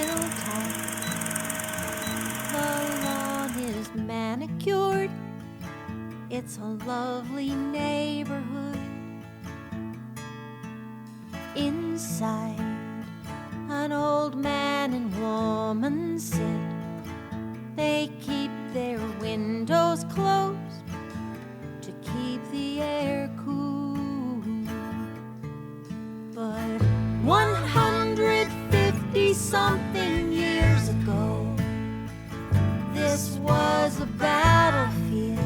hilltop. The lawn is manicured. It's a lovely neighborhood. Inside, an old man and woman sit. They keep their windows closed to keep the air cool. But 150-something years ago, this was a battlefield.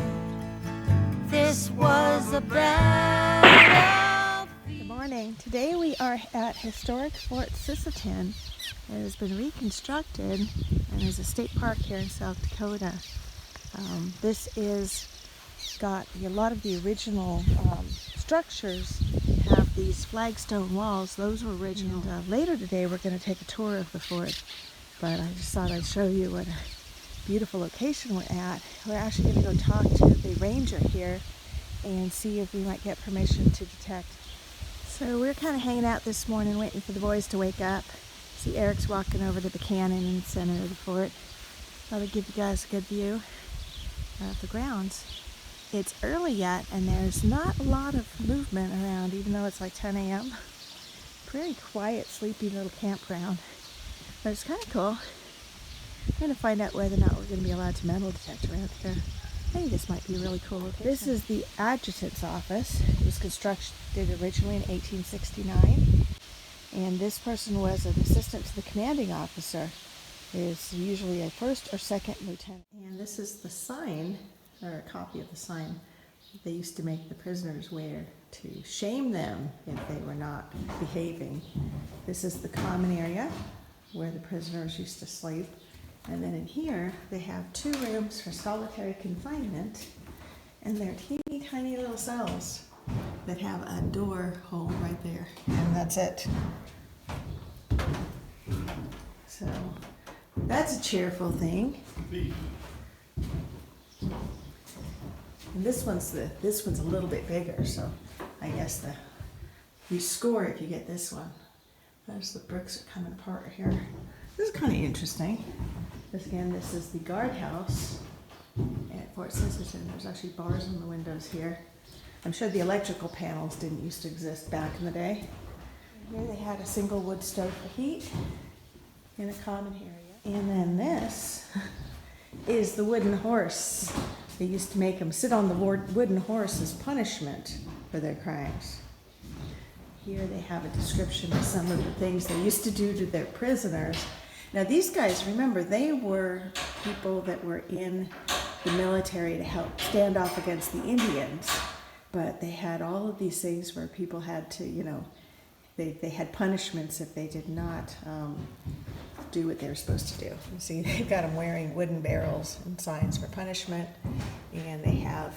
This was a battlefield. Good morning. Today we are at historic Fort Sisseton. It has been reconstructed and is a state park here in South Dakota. This is got a lot of the original structures have these flagstone walls. Those were original. And, later today we're going to take a tour of the fort, but I just thought I'd show you what a beautiful location we're at. We're actually going to go talk to the ranger here and see if we might get permission to detect. So we're kind of hanging out this morning waiting for the boys to wake up. See, Eric's walking over to the cannon in the center of the fort. Thought I'd give you guys a good view of the grounds. It's early yet and there's not a lot of movement around, even though it's like 10 a.m. Pretty quiet, sleepy little campground, but it's kind of cool. I'm going to find out whether or not we're going to be allowed to metal detect around here. I think this might be a really cool location. This is the adjutant's office. It was constructed originally in 1869. And this person was an assistant to the commanding officer. Is usually a first or second lieutenant. And this is the sign, or a copy of the sign, that they used to make the prisoners wear to shame them if they were not behaving. This is the common area where the prisoners used to sleep. And then in here, they have 2 rooms for solitary confinement, and they're teeny tiny little cells that have a door hole right there, and that's it. So that's a cheerful thing. And this one's a little bit bigger, so I guess you score if you get this one. There's the bricks are coming apart here. This is kind of interesting. This is the guardhouse at Fort Sisseton. There's actually bars on the windows here. I'm sure the electrical panels didn't used to exist back in the day. Here they had a single wood stove for heat in a common area. And then this is the wooden horse. They used to make them sit on the wooden horse as punishment for their crimes. Here they have a description of some of the things they used to do to their prisoners. Now these guys, remember, they were people that were in the military to help stand off against the Indians. But they had all of these things where people had to, they had punishments if they did not do what they were supposed to do. You see, they've got them wearing wooden barrels and signs for punishment, and they have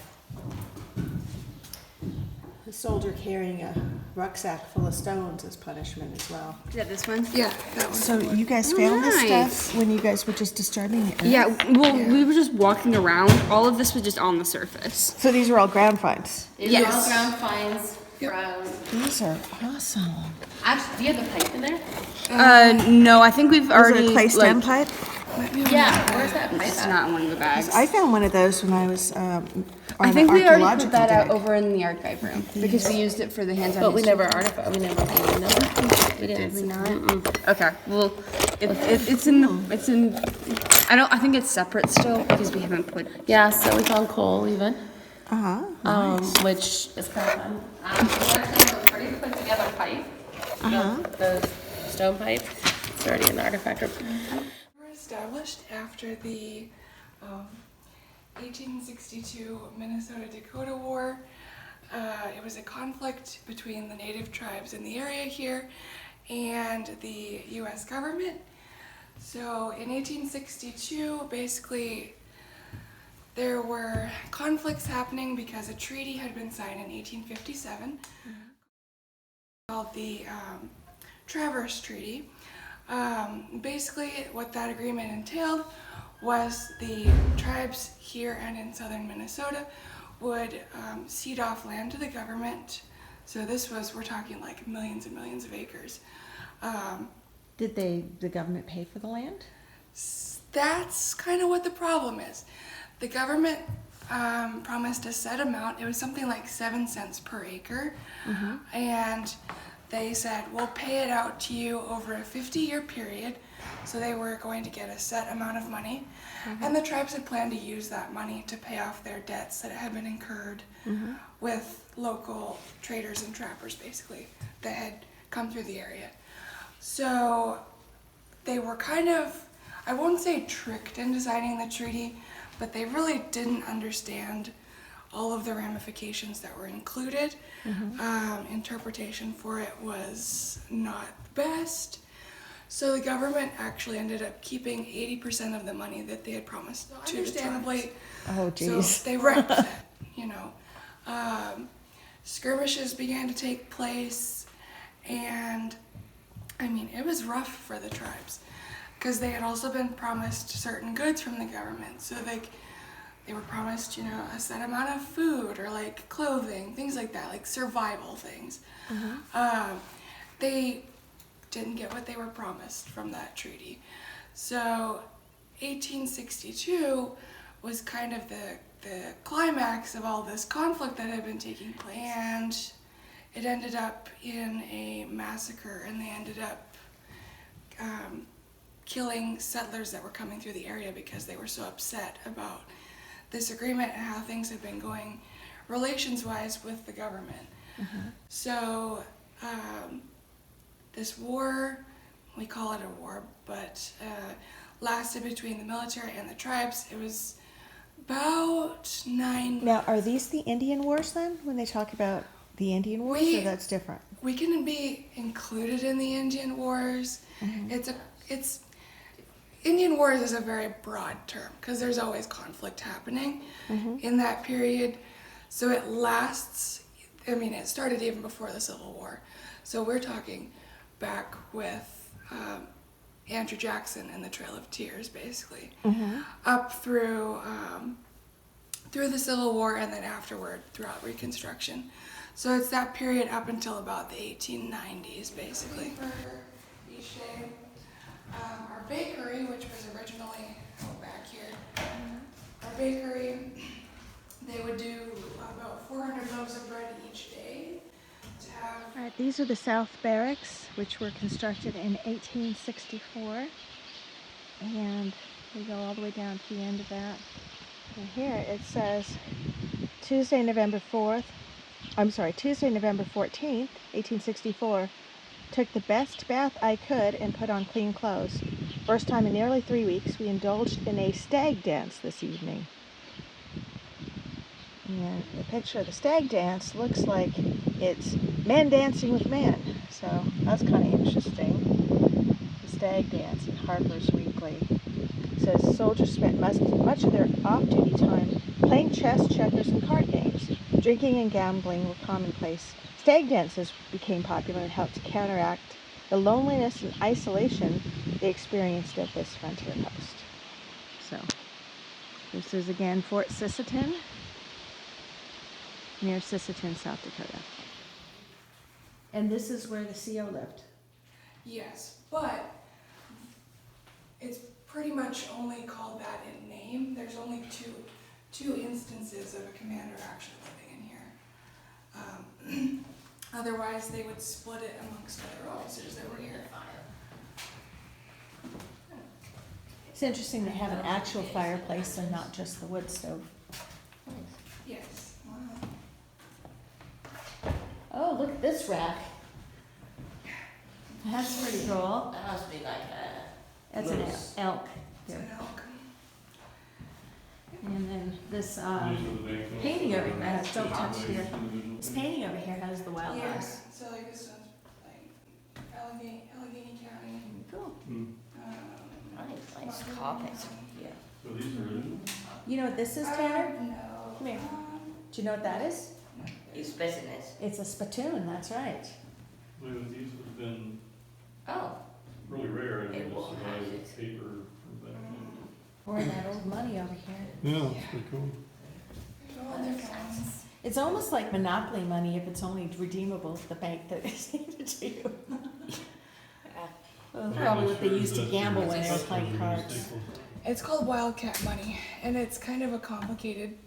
a soldier carrying a rucksack full of stones as punishment as well. Is that this one? Yeah, that one. So you guys found this stuff when you guys were just disturbing it? Yeah, well, we were just walking around. All of this was just on the surface. So these are all ground finds? These Yes. are all ground finds from... These are awesome. Actually, do you have the pipe in there? No, I think we've Is already, it a clay stem pipe? Yeah, where's that pipe It's at? not in one of the bags. I found one of those when I was on I think we already archaeological put that out dig. over in the archive room because we used it for the hands-on But we history. never artifact, we never did, no? We didn't. Did we not? Okay, well, it's in I think it's separate still because we haven't put. Yeah, so we found coal even, Nice. which is kind of fun. We actually have a pretty put together pipe, the stone pipe. It's already in the artifact room. Were established after the 1862 Minnesota-Dakota War. It was a conflict between the native tribes in the area here and the U.S. government. So in 1862, basically, there were conflicts happening because a treaty had been signed in 1857 called the Traverse Treaty. Basically, what that agreement entailed was the tribes here and in southern Minnesota would cede off land to the government. So this was, we're talking like millions and millions of acres. Did the government pay for the land? That's kind of what the problem is. The government promised a set amount. It was something like 7 cents per acre. And they said, we'll pay it out to you over a 50-year period. So they were going to get a set amount of money. And the tribes had planned to use that money to pay off their debts that had been incurred with local traders and trappers, basically, that had come through the area. So they were kind of, I won't say tricked into signing the treaty, but they really didn't understand all of the ramifications that were included. Interpretation for it was not the best. So the government actually ended up keeping 80% of the money that they had promised to understandably. Oh, geez. So they were upset, you know. Skirmishes began to take place, and I mean, it was rough for the tribes because they had also been promised certain goods from the government. So they were promised, you know, a set amount of food or like clothing, things like that, like survival things. They didn't get what they were promised from that treaty. So 1862 was kind of the climax of all this conflict that had been taking place. And it ended up in a massacre, and they ended up killing settlers that were coming through the area because they were so upset about this agreement and how things had been going relations-wise with the government. So this war, we call it a war, but lasted between the military and the tribes. It was about 9. Now, are these the Indian Wars then, when they talk about the Indian Wars, or that's different? We can be included in the Indian Wars. It's Indian Wars is a very broad term because there's always conflict happening in that period. So it lasts, I mean, it started even before the Civil War. So we're talking back with Andrew Jackson and the Trail of Tears, basically, up through the Civil War and then afterward throughout Reconstruction. So it's that period up until about the 1890s, basically. Each day, our bakery, which was originally back here, our bakery, they would do about 400 loaves of bread each day to have. All right, these are the South Barracks, which were constructed in 1864. And we go all the way down to the end of that. And here it says Tuesday, November 14th, 1864, took the best bath I could and put on clean clothes. First time in nearly 3 weeks, we indulged in a stag dance this evening. And the picture of the stag dance looks like it's men dancing with men. So that's kind of interesting. The stag dance in Harper's Weekly. It says soldiers spent much of their off-duty time playing chess, checkers, and card games. Drinking and gambling were commonplace. Stag dances became popular and helped to counteract the loneliness and isolation they experienced at this frontier post. So, this is again Fort Sisseton, near Sisseton, South Dakota. And this is where the CO lived. Yes, but it's pretty much only called that in name. There's only two instances of a commander actually living in here. Otherwise, they would split it amongst other officers that were here. It's interesting they have an actual fireplace and not just the wood stove. Yes. Oh, look at this rack. That's pretty cool. That must be like a. That's an elk. It's an elk. And then this painting over here, don't touch here. This painting over here has the wild Yeah, horse. so like this one's like Allegheny County. Cool. Nice carpets. Yeah. So these are original? You know what this is, Tanner? No. Come here. Do you know what that is? It's business. It's a spittoon, that's right. Well, these have been Oh. really rare, and It they will survive have it. paper from back Or that old money over here. then. Yeah, that's pretty cool. Oh, they're fine. It's almost like Monopoly money if it's only redeemable at the bank that is handed to you. Probably what they used to gamble when they were playing cards. It's called wildcat money, and it's kind of a complicated,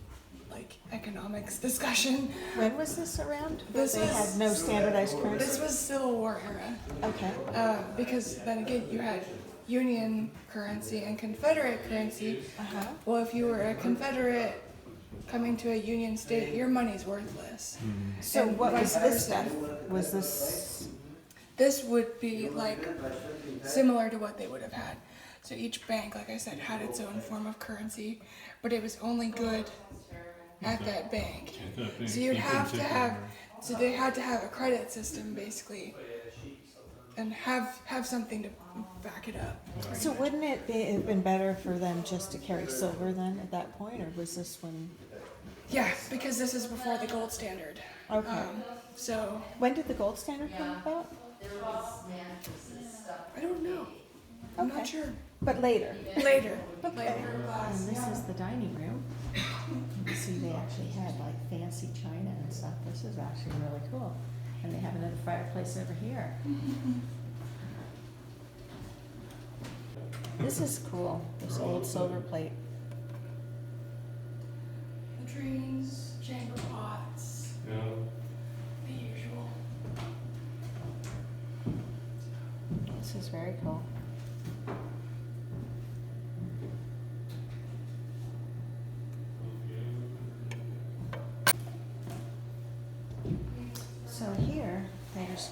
like, economics discussion. When was this around? This They was- had no standardized This currency? was Civil War era, Okay. because then again, you had Union currency and Confederate currency. Uh-huh. Well, if you were a Confederate coming to a Union state, your money's worthless. So And what was vice this versa. stuff? Was this, This would be like similar to what they would have had. So each bank, like I said, had its own form of currency, but it was only good at that bank. So you'd have to have, so they had to have a credit system basically, and have something to back it up. so wouldn't it have been better for them just to carry silver then at that point, or was this when? Yeah, because this is before the gold standard. Okay. So When did the gold standard come about? I don't know. I'm Okay. not sure. But later. Later. And this is the dining room. You can see they actually had like fancy china and stuff. This is actually really cool. And they have another fireplace over here. This is cool, this old silver plate. Latrines, chamber pots, Yeah. the usual. This is very cool. So here, there's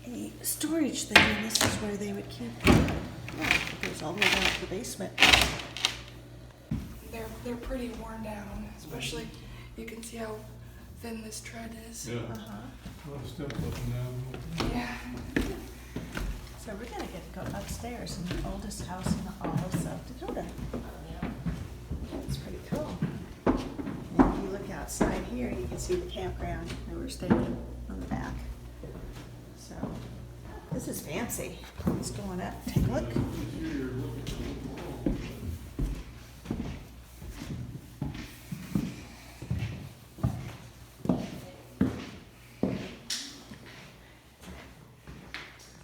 a storage thing, and this is where they would keep the wood. Oh, it goes all the way down to the basement. They're pretty worn down, especially you can see how thin this tread is. Yeah. Uh-huh. A lot of steps up and down. Yeah. So we're gonna get to go upstairs in the oldest house in all of South Dakota. That's pretty cool. And if you look outside here, you can see the campground that we're staying on the back. So, this is fancy. Let's go on up, take a look.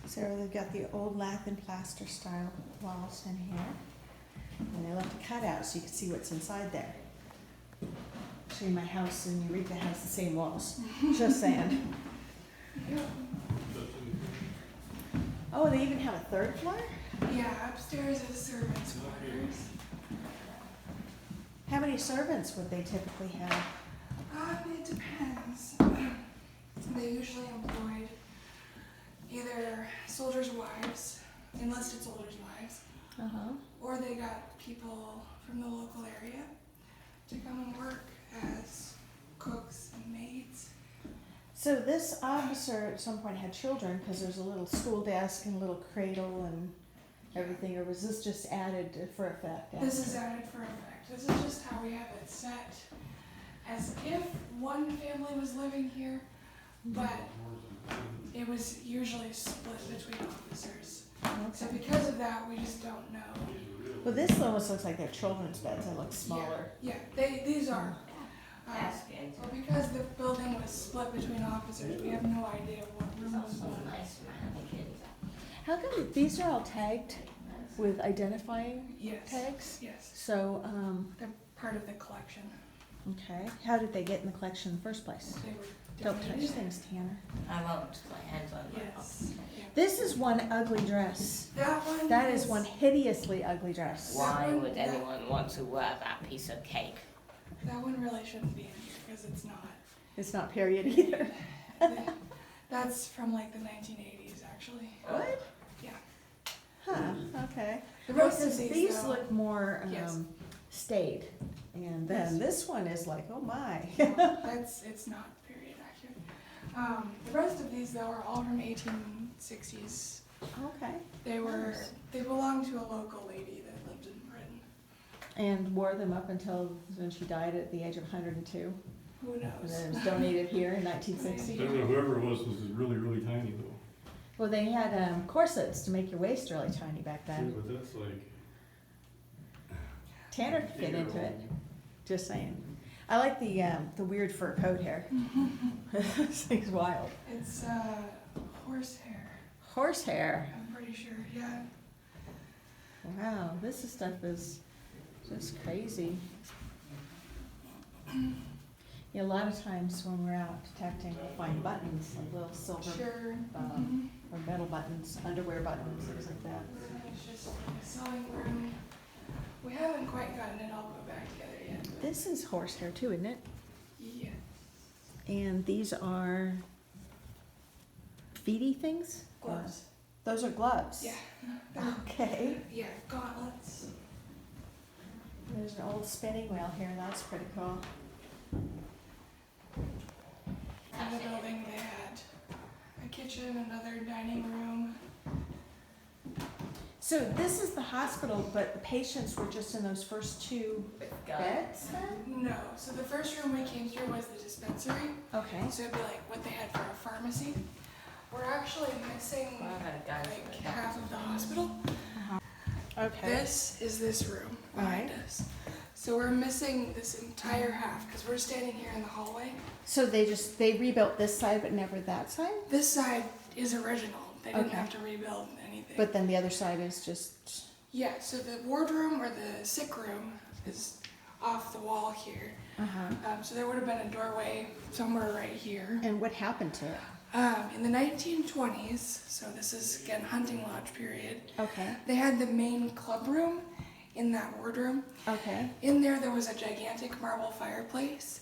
So they've got the old lath and plaster style walls in here. And they left a cutout so you can see what's inside there. Actually, my house in Eureka has the same walls. Just saying. Oh, they even have a third floor? Yeah, upstairs is servants' quarters. How many servants would they typically have? It depends. They usually employed either soldiers' wives, enlisted soldiers' wives, Uh-huh. or they got people from the local area to come and work as cooks and maids. So this officer at some point had children because there's a little school desk and a little cradle and everything, or was this just added for effect? This is after? added for effect. This is just how we have it set, as if one family was living here, but it was usually split between officers. So Okay. because of that, we just don't know. Well, this almost looks like they're children's beds. They look smaller. Yeah, these are. Well, because the building was split between officers, we have no idea what room was what. How come these are all tagged with identifying Yes. tags? Yes, So, they're part of the collection. okay. How did they get in the collection in the first place? They were Don't touch donated. things, Tanner. I won't put my hands on my Yes. Yeah. This is one ugly dress. That one. That is one hideously ugly dress. Why would anyone want to wear that piece of cake? That one really shouldn't be in here because it's not. It's not period either. That's from like the 1980s, actually. What? Yeah. Huh, okay. The rest Because of these though, look more Yes. staid. And then this one is like, oh my. it's not period accurate. The rest of these though are all from 1860s. Okay. They belonged to a local lady that lived in Britain. And wore them up until when she died at the age of 102. Who And knows? then it was donated here in 1960. I don't know, whoever it was really, really tiny though. Well, they had corsets to make your waist really tiny back Yeah, then. but that's like, Tanner could fit into it. Just saying. I like the weird fur coat hair. This thing's wild. It's horsehair. Horsehair. I'm pretty pretty sure, yeah. Wow, this stuff is just crazy. Yeah, a lot of times when we're out detecting, we'll find buttons, like little silver Sure. or metal buttons, underwear buttons, things like that. It's just a sewing room. We haven't quite gotten it all put back together yet. This is horsehair too, isn't it? Yeah. And these are feety things? Gloves. Those are gloves? Yeah. Okay. Yeah, gauntlets. There's an old spinning wheel here, that's pretty cool. In the building, they had a kitchen, another dining room. So this is the hospital, but the patients were just in those first two beds then? No, so the first room we came through was the dispensary. Okay. So it'd be like what they had for a pharmacy. We're actually missing Well, I had a guy like from half of the hospital. Okay. This is this room behind us. So we're missing this entire half because we're standing here in the hallway. So they rebuilt this side but never that side? This side is original. They didn't Okay. have to rebuild anything. But then the other side is just, yeah, so the wardroom or the sick room is off the wall here. So there would have been a doorway somewhere right here. and what happened to it? In the 1920s, so this is again hunting lodge period, Okay. they had the main club room in that wardroom. Okay. In there was a gigantic marble fireplace.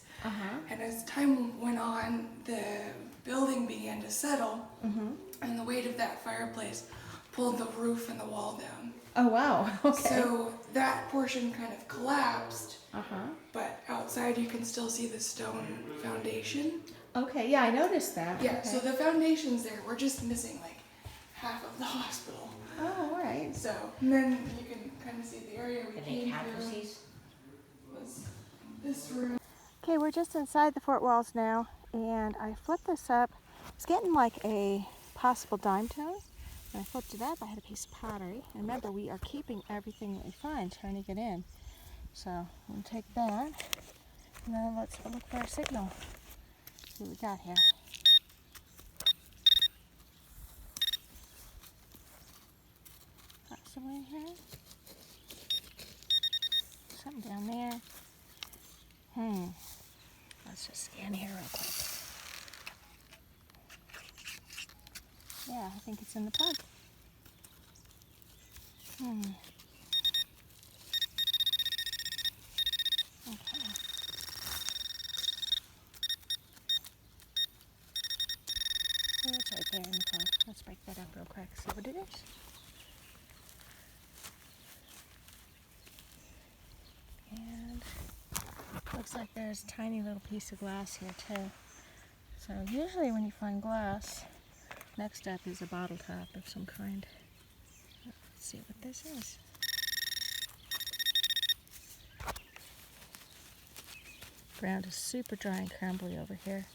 And as time went on, the building began to settle, and the weight of that fireplace pulled the roof and the wall down. Oh wow, okay. So that portion kind of collapsed, but outside you can still see the stone foundation. Okay, yeah, I noticed that. Yeah, Okay. so the foundation's there. We're just missing like half of the hospital. Oh, all right. So, and then you can kind of see the area we Are they came cactuses? through was this room. Okay, we're just inside the fort walls now, and I flipped this up. It's getting like a possible dime tone. When I flipped it up, I had a piece of pottery. And remember, we are keeping everything that we find, turning it in. So I'm going to take that, and then let's look for our signal. See what we got here. Got something in here? Something down there. Let's just scan here real quick. Yeah, I think it's in the plug. Okay. Oh, it's right there in the plug. Let's break that up real quick, see what it is. And looks like there's a tiny little piece of glass here too. So usually when you find glass, next up is a bottle top of some kind. Let's see what this is. Ground is super dry and crumbly over here.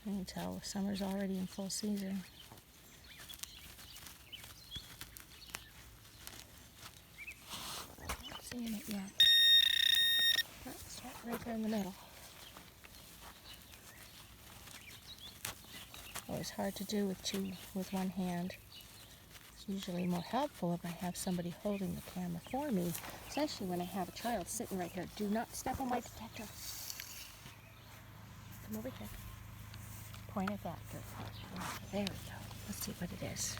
I can tell summer's already in full season. Not seeing it yet. It's right there in the middle. Always hard to do with one hand. It's usually more helpful if I have somebody holding the camera for me, especially when I have a child sitting right here. Do not step on my detector. Come over here. Point at that. Good. There we go. Let's see what it is.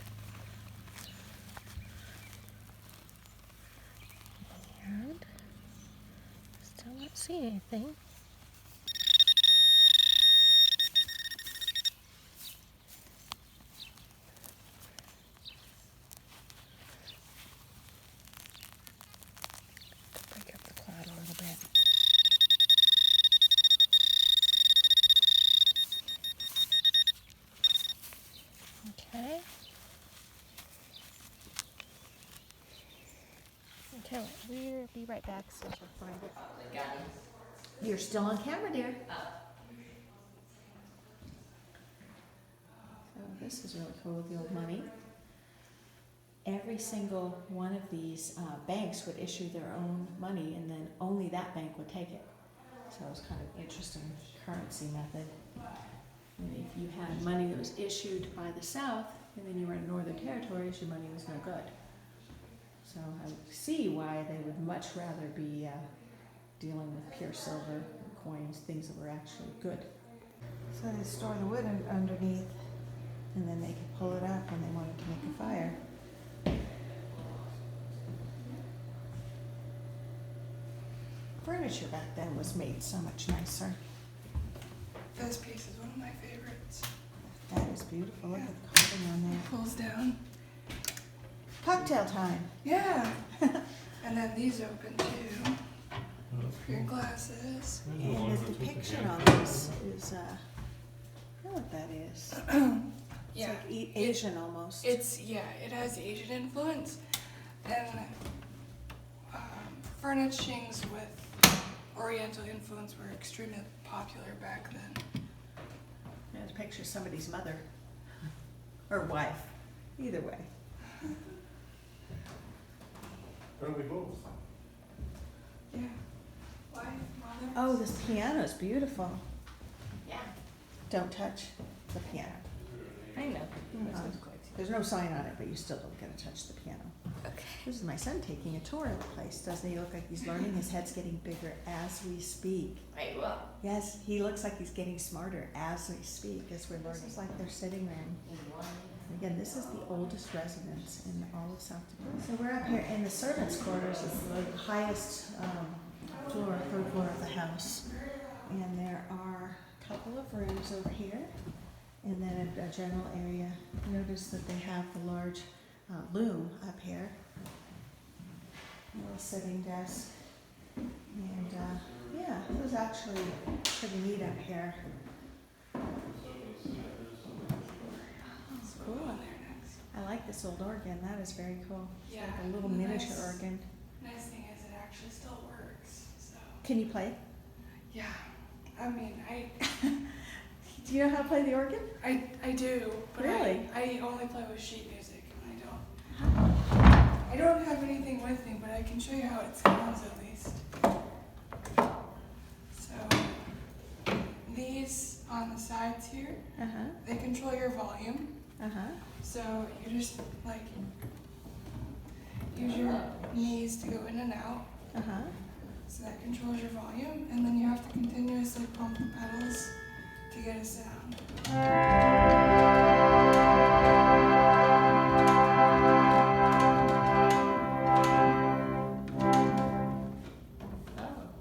And still not seeing anything. Break up the cloud a little bit. Okay. Okay, we'll be right back since we'll find it. You're still on camera, dear. So this is really cool with the old money. Every single one of these banks would issue their own money, and then only that bank would take it. So it was kind of interesting currency method. And if you had money that was issued by the South, and then you were in a northern territories, your money was no good. So I see why they would much rather be dealing with pure silver coins, things that were actually good. So they store the wood underneath, and then they can pull it up when they wanted to make a fire. Furniture back then was made so much nicer. This piece is one of my favorites. That is beautiful. Look at the carving on there. Pulls down. Cocktail time. Yeah. And then these open too for your glasses. And the depiction on this is, I don't know what that is. Yeah. It's like Asian almost. It has Asian influence, and furnishings with Oriental influence were extremely popular back then. There's a picture of somebody's mother or wife, either way. Probably both. Yeah. Wife, mother. Oh, this piano is beautiful. Yeah, Don't touch the piano. I know. There's no sign on it, but you still don't get to touch the piano. Okay. This is my son taking a tour of the place. Doesn't he look like he's learning? His head's getting bigger as we speak. Wait, well, Yes, he looks like he's getting smarter as we speak, as we're learning. It's like they're sitting there. And again, this is the oldest residence in all of South Dakota. So we're up here in the servants' quarters. It's the highest floor, third floor of the house. And there are a couple of rooms over here, and then a general area. Notice that they have the large loom up here. A little sitting desk. And yeah, it was actually pretty neat up here. It's cool. I like this old organ. That is very cool. It's Yeah, like a little nice. miniature organ. Nice thing is it actually still works. So Can you play? yeah, I mean Do you know how to play the organ? I do, but Really? I only play with sheet music. I don't have anything with me, but I can show you how it sounds at least. So these on the sides here, Uh-huh. they control your volume. Uh-huh. So you just like use your knees to go in and out. Uh-huh. So that controls your volume, and then you have to continuously pump the pedals to get a sound.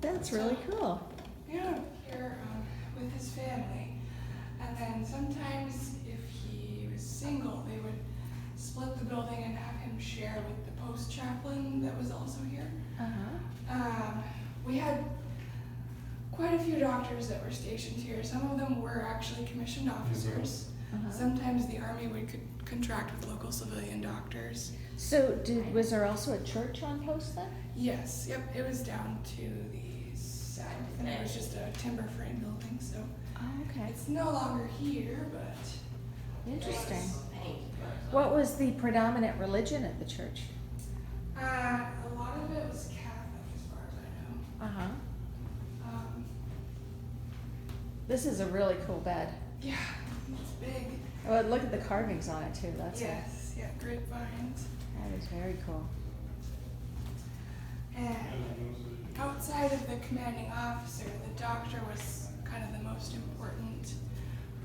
That's really cool. Yeah, here with his family. And then sometimes if he was single, they would split the building and have him share with the post chaplain that was also here. Uh-huh. We had quite a few doctors that were stationed here. Some of them were actually commissioned officers. Uh-huh. Sometimes the Army would contract with local civilian doctors. So was there also a church on post then? Yes, yep, it was down to the south, and it was just a timber frame building, so Oh, okay. it's no longer here, but Interesting. What was the predominant religion at the church? a lot of it was Catholic as far as I know. Uh-huh. Um, This is a really cool bed. yeah, it's big. Oh, look at the carvings on it too. That's Yes, yeah, grapevines. that is very cool. And outside of the commanding officer, the doctor was kind of the most important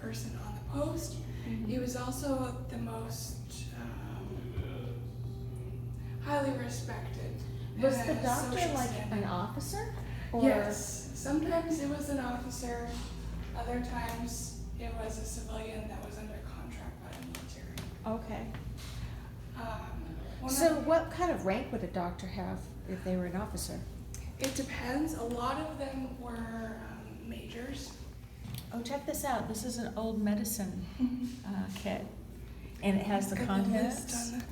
person on the post. He was also the most highly respected. Was in the a doctor social like standing. an officer? Or Yes. Sometimes it was an officer. Other times it was a civilian that was under contract by the military. Okay. One So of- what kind of rank would a doctor have if they were an officer? It depends. A lot of them were majors. Oh, check this out. This is an old medicine kit. And it has the Got contents. list on it.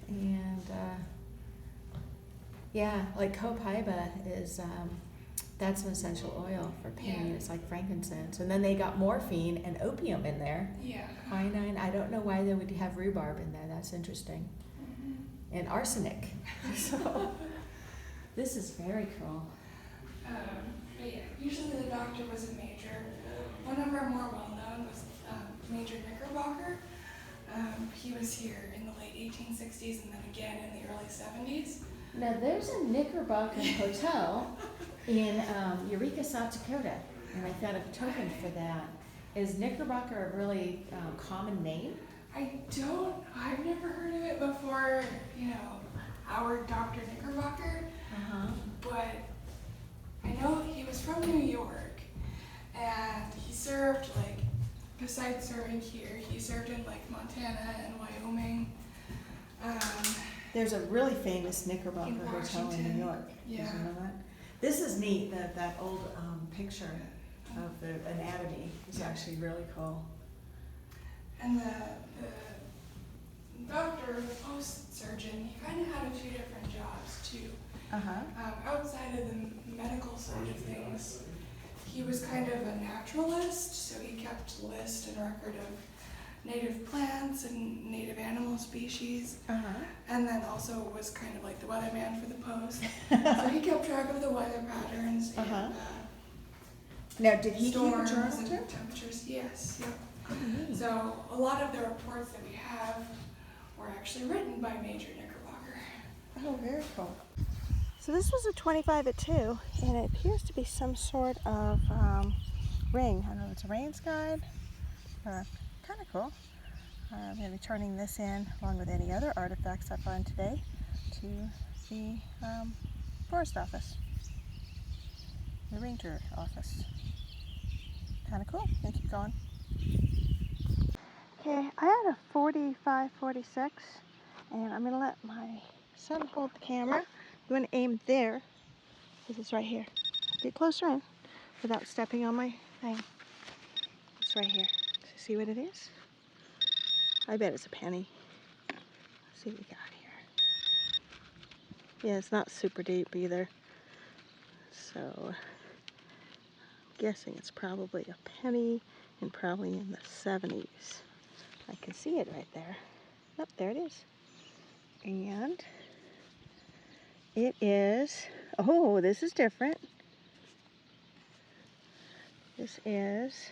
And yeah, like copaiba is that's an essential oil for pain. Yeah. It's like frankincense. And then they got morphine and opium in there. Yeah. Quinine. I don't know why they would have rhubarb in there. That's interesting. And arsenic. So this is very cool. But yeah, usually the doctor was a major. One of our more well-known was Major Knickerbocker. He was here in the late 1860s and then again in the early 70s. Now, there's a Knickerbocker Hotel in Eureka, South Dakota, and I found a token for that. Is Knickerbocker a really common name? I've never heard of it before, our Dr. Knickerbocker, but I know he was from New York, and he served, besides serving here, he served in, Montana and Wyoming. There's a really famous Knickerbocker In Hotel in Washington. New York. Did Yeah. you know that? This is neat, that old picture of the anatomy is actually really cool. And the doctor, the post surgeon, he kind of had a few different jobs too. Outside of the medical side of things, he was kind of a naturalist, so he kept list and record of native plants and native animal species. And then also was kind of like the weatherman for the post. So he kept track of the weather patterns and Now, did he keep a storms journal and too? temperatures. Yes, yep. So a lot of the reports that we have were actually written by Major Knickerbocker. Oh, very cool. So this was a 25 at 2, and it appears to be some sort of ring. I don't know if it's a rains guide. Kind of cool. I'm going to be turning this in, along with any other artifacts I find today, to the forest office, the ranger office. Kind of cool. Going to keep going. Okay, I had a 45-46, and I'm going to let my son hold the camera. I'm going to aim there. This is right here. Get closer in without stepping on my thing. It's right here. See what it is? I bet it's a penny. Let's see what we got here. Yeah, it's not super deep either. So, I'm guessing it's probably a penny and probably in the 70s. I can see it right there. Oh, there it is. And it is, oh, this is different. This is,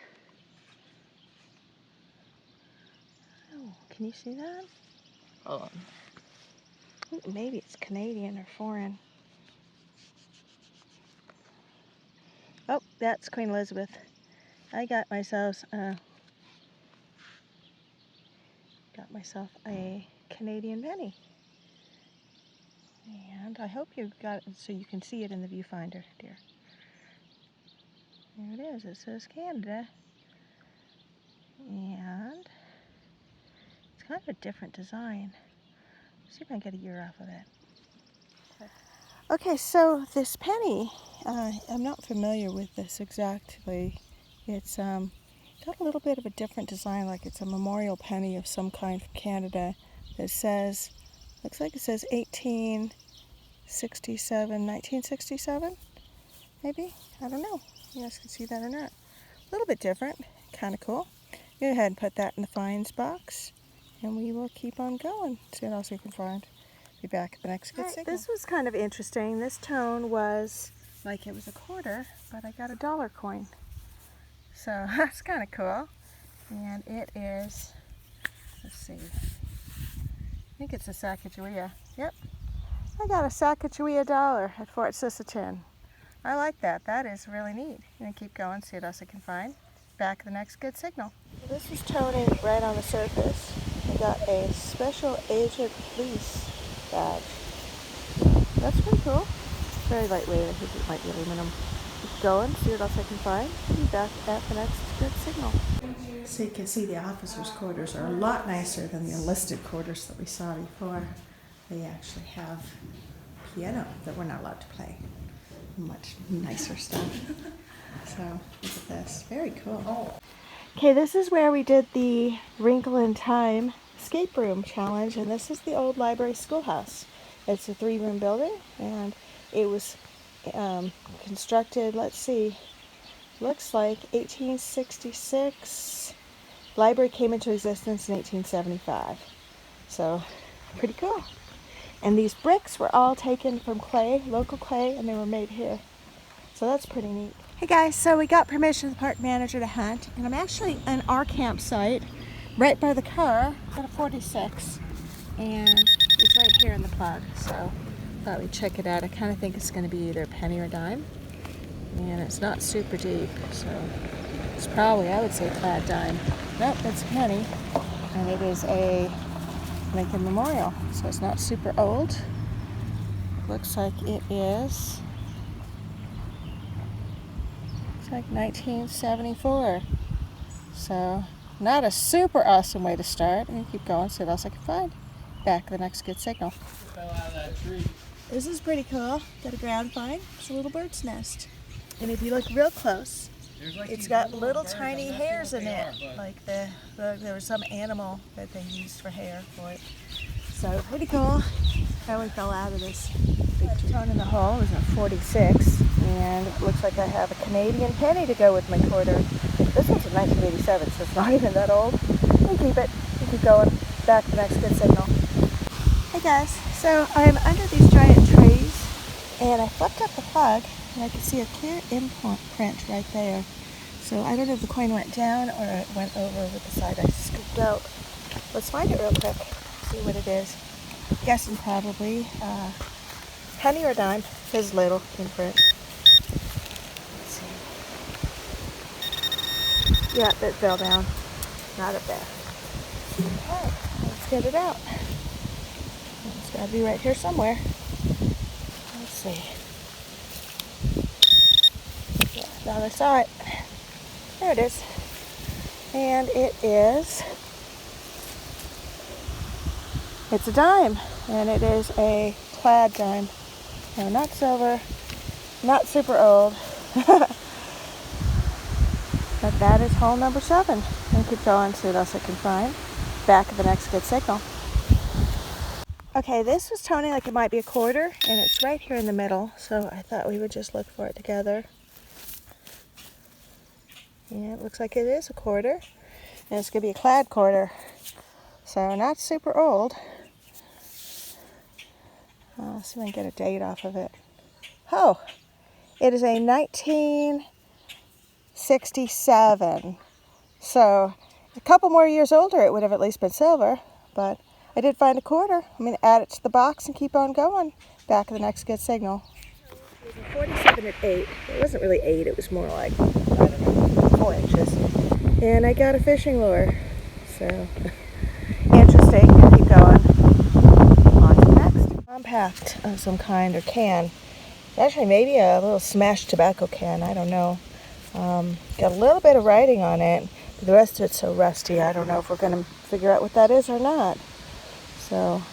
oh, can you see that? Hold on. I think maybe it's Canadian or foreign. Oh, that's Queen Elizabeth. I got myself a Canadian penny. And I hope you got it so you can see it in the viewfinder, dear. There it is. It says Canada. And it's kind of a different design. See if I can get a year off of it. Okay, so this penny, I'm not familiar with this exactly. It's got a little bit of a different design, like it's a memorial penny of some kind from Canada. It says, looks like it says 1967, maybe? I don't know. You guys can see that or not. A little bit different, kind of cool. Go ahead and put that in the finds box, and we will keep on going. See what else we can find. Be back at the next good signal. This was kind of interesting. This tone was like it was a quarter, but I got a dollar coin. So that's kind of cool. And it is, let's see, I think it's a Sacagawea. Yep. I got a Sacagawea dollar at Fort Sisseton. I like that. That is really neat. I'm going to keep going, see what else I can find. Back at the next good signal. This is toning right on the surface. I got a special agent police badge. That's pretty cool. Very lightweight. I think it might be aluminum. Keep going, see what else I can find. Be back at the next good signal. So you can see the officers' quarters are a lot nicer than the enlisted quarters that we saw before. They actually have piano that we're not allowed to play. Much nicer stuff. So look at this. Very cool. Okay, this is where we did the Wrinkle in Time escape room challenge, and this is the old library schoolhouse. It's a 3-room building, and it was constructed, let's see, looks like 1866. Library came into existence in 1875. So, pretty cool. And these bricks were all taken from clay, local clay, and they were made here. So that's pretty neat. Hey guys, so we got permission from the park manager to hunt, and I'm actually in our campsite. right by the car. Got a 46, and it's right here in the plug. So thought we'd check it out. I kind of think it's going to be either a penny or a dime, and it's not super deep, so it's probably, I would say, clad dime. Nope, it's a penny, and it is a Lincoln Memorial, so it's not super old. Looks like it is. Looks like 1974. So not a super awesome way to start. I'm gonna keep going, see what else I can find. Back to the next good signal. Fell out of that tree. This is pretty cool. Got a ground find. It's a little bird's nest. And if you look real close, it's got little tiny hairs in it. Like there was some animal that they used for hair for it. So pretty cool. Probably fell out of this big tree. Tone in the hole is a 46, and it looks like I have a Canadian penny to go with my quarter. This one's a 1987, so it's not even that old. We'll keep it. We'll keep going. Back to the next good signal. Hey guys, so I'm under these giant trees, and I flipped up the plug, and I can see a clear imprint right there. So I don't know if the coin went down or it went over with the side I scooped out. Let's find it real quick. See what it is. Guessing probably penny or dime. His little imprint. Let's see. Yeah, it fell down. Not up there. Alright, let's get it out. It's gotta be right here somewhere. Let's see. Yeah, thought I saw it. There it is. And it is. It's a dime, and it is a plaid dime. No, not silver, not super old. But that is hole number 7. And keep going, see what else I can find. Back of the next good signal. Okay, this was toning like it might be a quarter, and it's right here in the middle, so I thought we would just look for it together. Yeah, it looks like it is a quarter, and it's going to be a clad quarter, so not super old. Let's see if I can get a date off of it. Oh, it is a 1967. So a couple more years older, it would have at least been silver. But I did find a quarter. I'm going to add it to the box and keep on going. Back to the next good signal. It was a 47 at 8. It wasn't really 8. It was more like, I don't know, 4 inches. And I got a fishing lure. So interesting. Keep going. Compact of some kind or can. Actually, maybe a little smashed tobacco can. I don't know. Got a little bit of writing on it, but the rest of it's so rusty. I don't know if we're going to figure out what that is or not. So,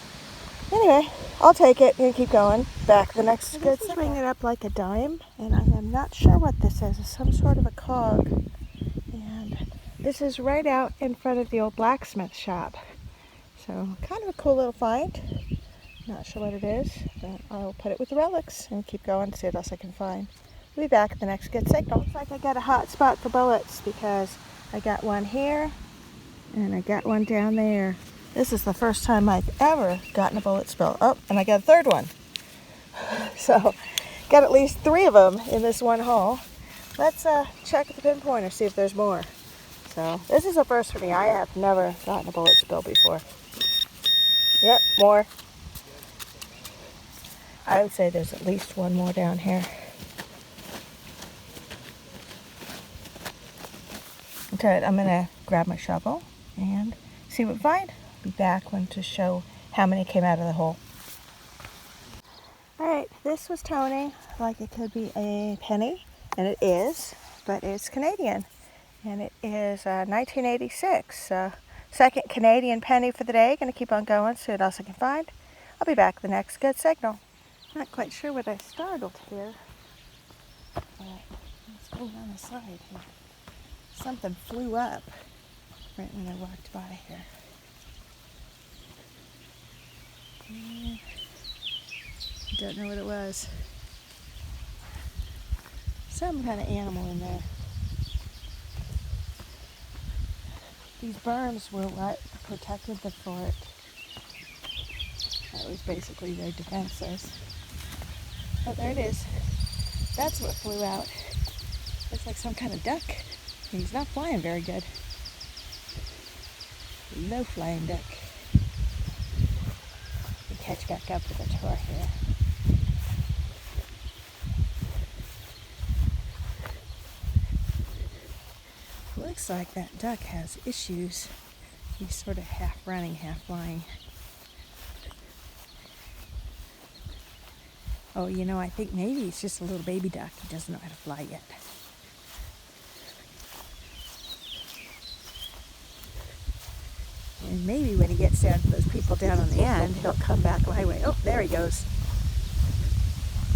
anyway, I'll take it and keep going. Back to the next good. This is ringing it up like a dime, and I am not sure what this is. It's some sort of a cog, and this is right out in front of the old blacksmith shop. So, kind of a cool little find. Not sure what it is, but I'll put it with the relics and keep going to see what else I can find. We'll be back at the next good signal. Looks like I got a hot spot for bullets because I got one here and I got one down there. This is the first time I've ever gotten a bullet spill. Oh, and I got a third one. So, got at least 3 of them in this one hole. Let's check the pinpointer, see if there's more. So, this is a first for me. I have never gotten a bullet spill before. Yep, more. I would say there's at least one more down here. Okay, I'm gonna grab my shovel and see what we find. Be back when to show how many came out of the hole. Alright, this was toning like it could be a penny, and it is, but it's Canadian. And it is 1986. Second Canadian penny for the day. Gonna keep on going, see what else I can find. I'll be back the next good signal. Not quite sure what I startled here. What's going on the side here? Something flew up right when I walked by here. Don't know what it was. Some kind of animal in there. These berms were what protected the fort. That was basically their defenses. Oh, there it is. That's what flew out. Looks like some kind of duck. He's not flying very good. low-flying duck. We'll catch back up with a tour here. Looks like that duck has issues. He's sort of half running, half flying. Oh, you know, I think maybe he's just a little baby duck. He doesn't know how to fly yet. And maybe when he gets down to those people down on the end, he'll come back my way. Oh, there he goes.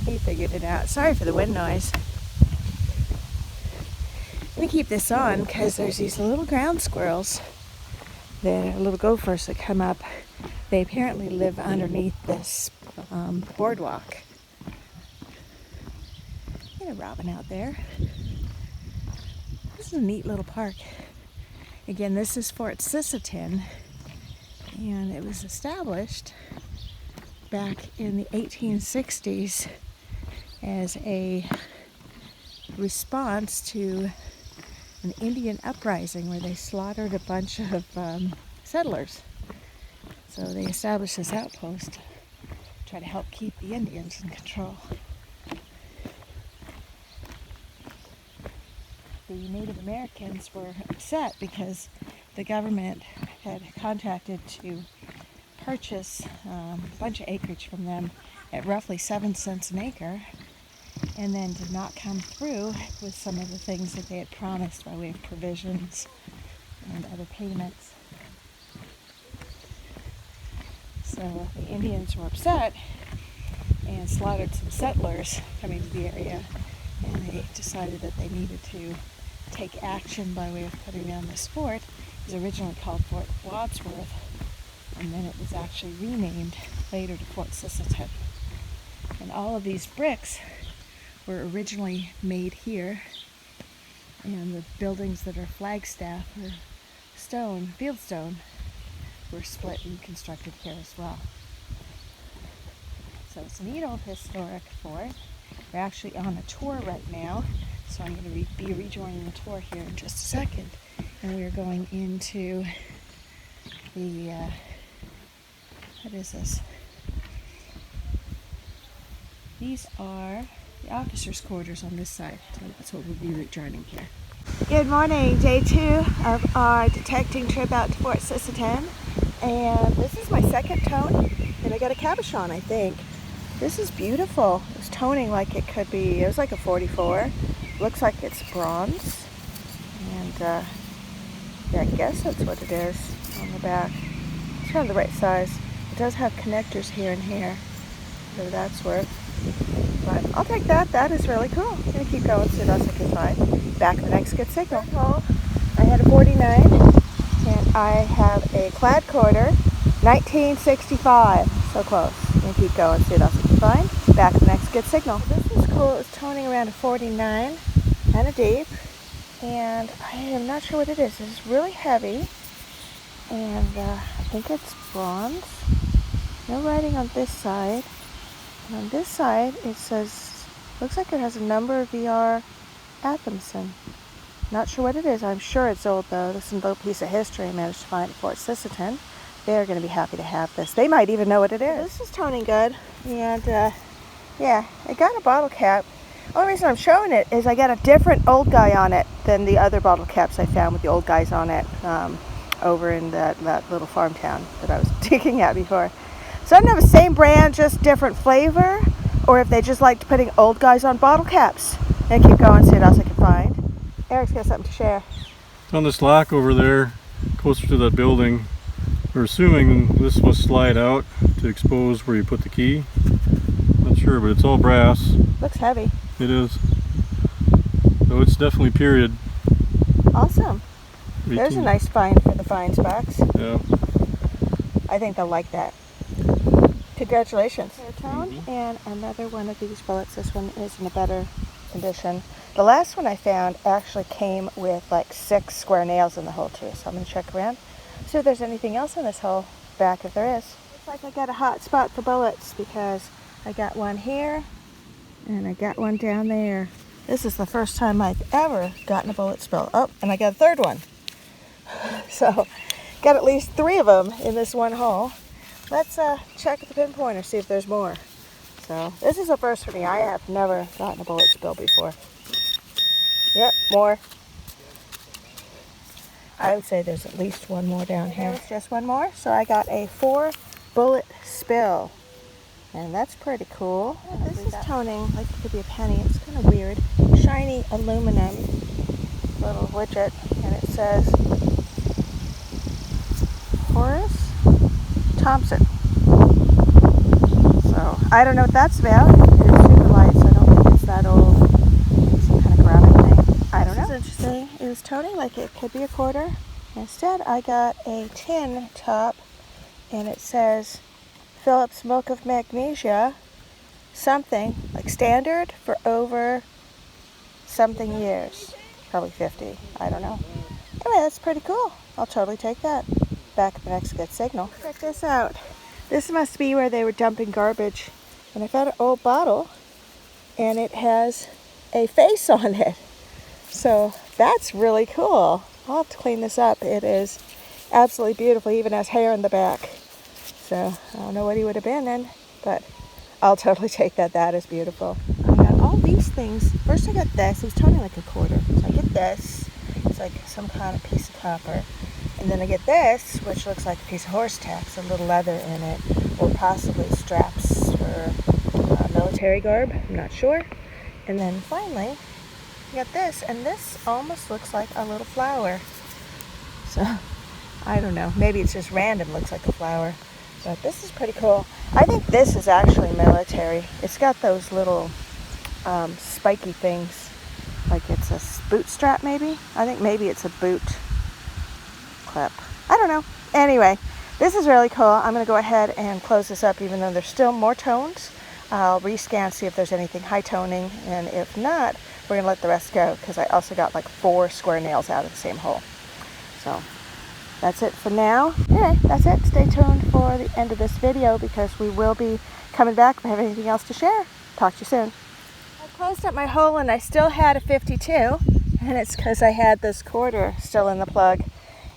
He figured it out. Sorry for the wind noise. I'm going to keep this on because there's these little ground squirrels. They're little gophers that come up. They apparently live underneath this boardwalk. Get a robin out there. This is a neat little park. Again, this is Fort Sisseton, and it was established back in the 1860s as a response to an Indian uprising where they slaughtered a bunch of settlers. So they established this outpost to try to help keep the Indians in control. The Native Americans were upset because the government had contracted to purchase a bunch of acreage from them at roughly 7 cents an acre, and then did not come through with some of the things that they had promised by way of provisions and other payments. So the Indians were upset and slaughtered some settlers coming to the area, and they decided that they needed to take action by way of putting down this fort. It was originally called Fort Wadsworth, and then it was actually renamed later to Fort Sisseton. And all of these bricks were originally made here, and the buildings that are Flagstaff or stone, fieldstone, were split and constructed here as well. So it's a neat old historic fort. We're actually on a tour right now, so I'm going to be rejoining the tour here in just a second, and we are going into the what is this? These are the officers' quarters on this side, so that's what we'll be rejoining here. Good morning, day 2 of our detecting trip out to Fort Sisseton, and this is my second tone, and I got a cabochon, I think. This is beautiful. It's toning like it could be, it was like a 44. Looks like it's bronze, and yeah, I guess that's what it is on the back. It's kind of the right size. It does have connectors here and here, so that's worth. But I'll take that. That is really cool. I'm going to keep going, see what else I can find. Back to the next good signal. I had a 49, and I have a clad quarter, 1965. So close. I'm going to keep going, see what else I can find. Back to the next good signal. This is cool. It's toning around a 49, kind of deep, and I am not sure what it is. It's really heavy, and I think it's bronze. No writing on this side. And on this side, it says, looks like it has a number of VR Athamson. Not sure what it is. I'm sure it's old, though. This is a little piece of history I managed to find at Fort Sisseton. They're going to be happy to have this. They might even know what it is. This is toning good, and yeah, I got a bottle cap. The only reason I'm showing it is I got a different old guy on it than the other bottle caps I found with the old guys on it over in that little farm town that I was digging at before. So I don't know if it's the same brand, just different flavor, or if they just liked putting old guys on bottle caps. And keep going, see what else I can find. Eric's got something to share. On this lock over there, closer to that building, we're assuming this must slide out to expose where you put the key. Not sure, but it's all brass. Looks heavy. It is. So it's definitely period. Awesome. 18. There's a nice find for the finds box. Yeah. I think they'll like that. Congratulations. Tone, and another one of these bullets. This one is in a better condition. The last one I found actually came with like 6 square nails in the hole too, so I'm going to check around, see if there's anything else in this hole back if there is. Looks like I got a hot spot for bullets because I got one here and I got one down there. This is the first time I've ever gotten a bullet spill. Oh, and I got a third one. So got at least 3 of them in this one hole. Let's check the pinpointer, see if there's more. So this is a first for me. I have never gotten a bullet spill before. Yep, more. I would say there's at least one more down here. There's just one more. So I got a 4 bullet spill. And that's pretty cool. This is toning like it could be a penny. It's kind of weird. Shiny aluminum little widget. And it says Horace Thompson. So I don't know what that's about. It is super light, so I don't think it's that old. Maybe some kind of gravity thing. I don't know. This is interesting. It was toning like it could be a quarter. Instead, I got a tin top, and it says Phillips Milk of Magnesia, something like standard for over something years. Probably 50. I don't know. Anyway, that's pretty cool. I'll totally take that. Back at the next good signal. Check this out. This must be where they were dumping garbage. And I found an old bottle, and it has a face on it. So that's really cool. I'll have to clean this up. It is absolutely beautiful. It even has hair in the back. So I don't know what he would have been in, but I'll totally take that. That is beautiful. I got all these things. First I got this. It was totally like a quarter. So I get this. It's like some kind of piece of copper. And then I get this, which looks like a piece of horse tacks, a little leather in it, or possibly straps for military garb. I'm not sure. And then finally, I got this, and this almost looks like a little flower. So I don't know. Maybe it's just random. Looks like a flower. But this is pretty cool. I think this is actually military. It's got those little spiky things. Like it's a boot strap maybe? I think maybe it's a boot clip. I don't know. Anyway, this is really cool. I'm going to go ahead and close this up even though there's still more tones. I'll rescan, see if there's anything high toning. And if not, we're going to let the rest go because I also got like 4 square nails out of the same hole. So that's it for now. Anyway, that's it. Stay tuned for the end of this video because we will be coming back if I have anything else to share. Talk to you soon. I closed up my hole and I still had a 52, and it's because I had this quarter still in the plug.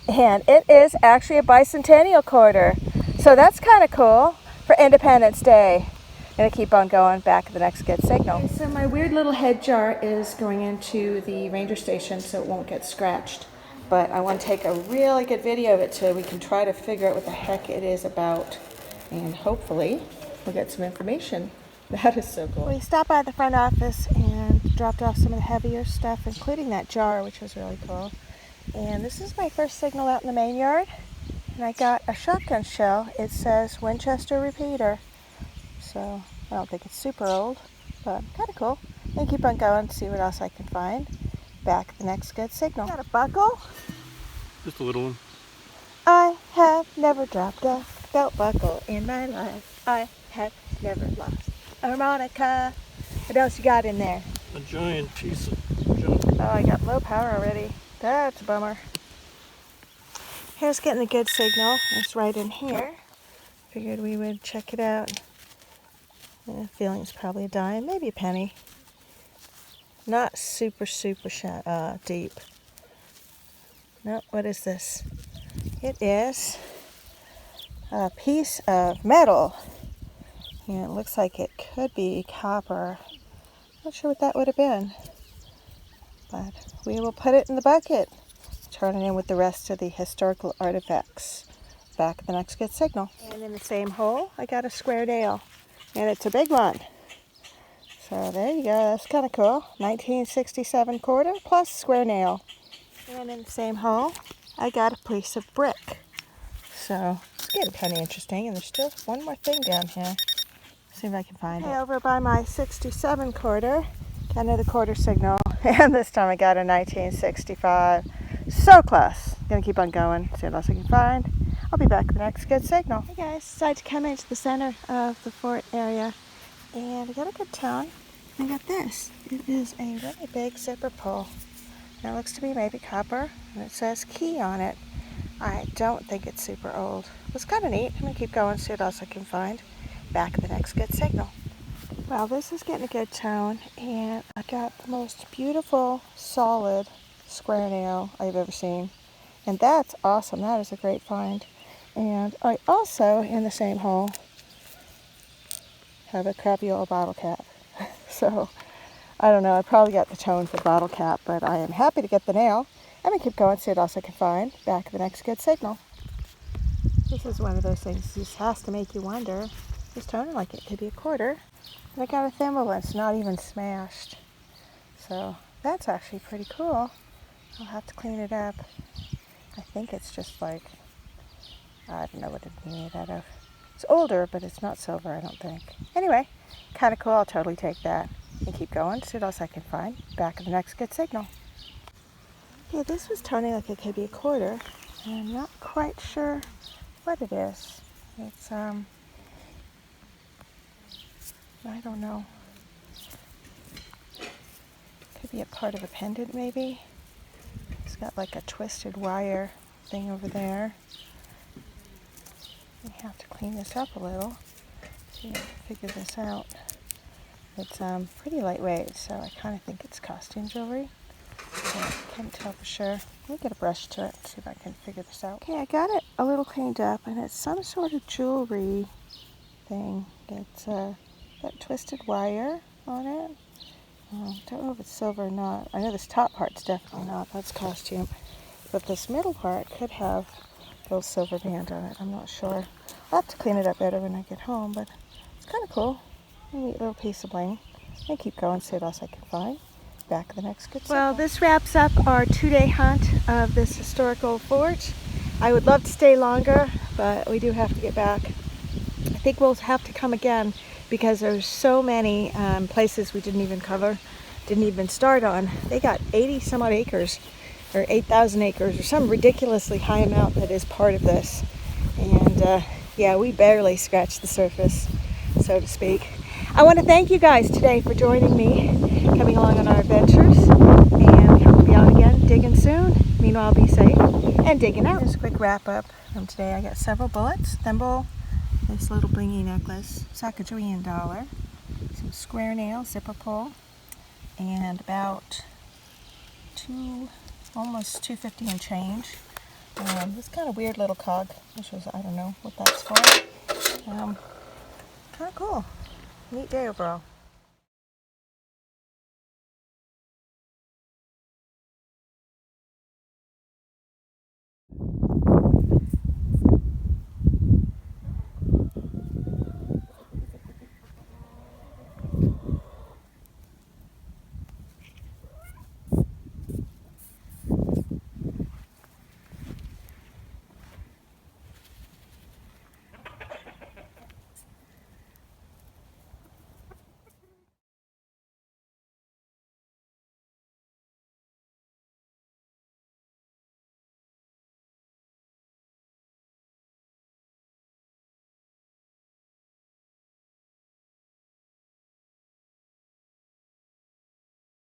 And it is actually a bicentennial quarter. So that's kind of cool for Independence Day. I'm going to keep on going back to the next good signal. Okay, so my weird little head jar is going into the ranger station so it won't get scratched. But I want to take a really good video of it so we can try to figure out what the heck it is about. And hopefully we'll get some information. That is so cool. We stopped by the front office and dropped off some of the heavier stuff, including that jar, which was really cool. And this is my first signal out in the main yard. And I got a shotgun shell. It says Winchester repeater. So I don't think it's super old, but kind of cool. And keep on going to see what else I can find. Back at the next good signal. Got a buckle. Just a little one. I have never dropped a belt buckle in my life. I have never lost a harmonica. What else you got in there? A giant piece of junk. Oh, I got low power already. That's a bummer. Here's getting a good signal. It's right in here. Figured we would check it out. Feeling it's probably a dime, maybe a penny. Not super deep. No, what is this? It is a piece of metal. And it looks like it could be copper. Not sure what that would have been. But we will put it in the bucket. Turn it in with the rest of the historical artifacts. Back at the next good signal. And in the same hole, I got a square nail. And it's a big one. So there you go. That's kind of cool. 1967 quarter plus square nail. And in the same hole, I got a piece of brick. So it's getting kind of interesting. And there's still one more thing down here. See if I can find it. Over by my 67 quarter, got another quarter signal. And this time I got a 1965. So close. Gonna keep on going. See what else I can find. I'll be back with the next good signal. Hey guys, decided to come into the center of the fort area. And I got a good tone. I got this. It is a really big zipper pull. And it looks to be maybe copper. And it says key on it. I don't think it's super old. It's kind of neat. I'm going to keep going, see what else I can find. Back at the next good signal. Well, this is getting a good tone. And I got the most beautiful, solid square nail I've ever seen. And that's awesome. That is a great find. And I also, in the same hole, have a crappy old bottle cap. So, I don't know, I probably got the tone for the bottle cap, but I am happy to get the nail. I'm gonna keep going, see what else I can find. Back at the next good signal. This is one of those things that just has to make you wonder. It's toning like it could be a quarter. And I got a thimble and it's not even smashed. So that's actually pretty cool. I'll have to clean it up. I think it's just like, I don't know what it'd be made out of. It's older, but it's not silver, I don't think. Anyway, kind of cool. I'll totally take that and keep going. See what else I can find. Back at the next good signal. Yeah, this was toning like it could be a quarter. And I'm not quite sure what it is. It's, I don't know. Could be a part of a pendant, maybe. It's got like a twisted wire thing over there. I have to clean this up a little to figure this out. It's pretty lightweight, so I kind of think it's costume jewelry. I can't tell for sure. Let me get a brush to it, see if I can figure this out. Okay, I got it a little cleaned up, and it's some sort of jewelry thing. It's got twisted wire on it. Don't know if it's silver or not. I know this top part's definitely not. That's costume. But this middle part could have a little silver band on it. I'm not sure. I'll have to clean it up better when I get home, but it's kind of cool. A neat little piece of bling. I keep going, see what else I can find. Back at the next good signal. Well, this wraps up our 2-day hunt of this historic old fort. I would love to stay longer, but we do have to get back. I think we'll have to come again because there's so many places we didn't even cover, didn't even start on. They got 80 some odd acres, or 8,000 acres, or some ridiculously high amount that is part of this. And yeah, we barely scratched the surface, so to speak. I want to thank you guys today for joining me, coming along on our adventures, and we hope to be out again digging soon. Meanwhile, be safe and digging out. Just a quick wrap up from today. I got several bullets, thimble, this little blingy necklace, Sacagawea dollar, some square nails, zipper pull, and about almost $2.50 and change. This kind of weird little cog, which was, I don't know what that's for. Kind of cool. Neat day overall.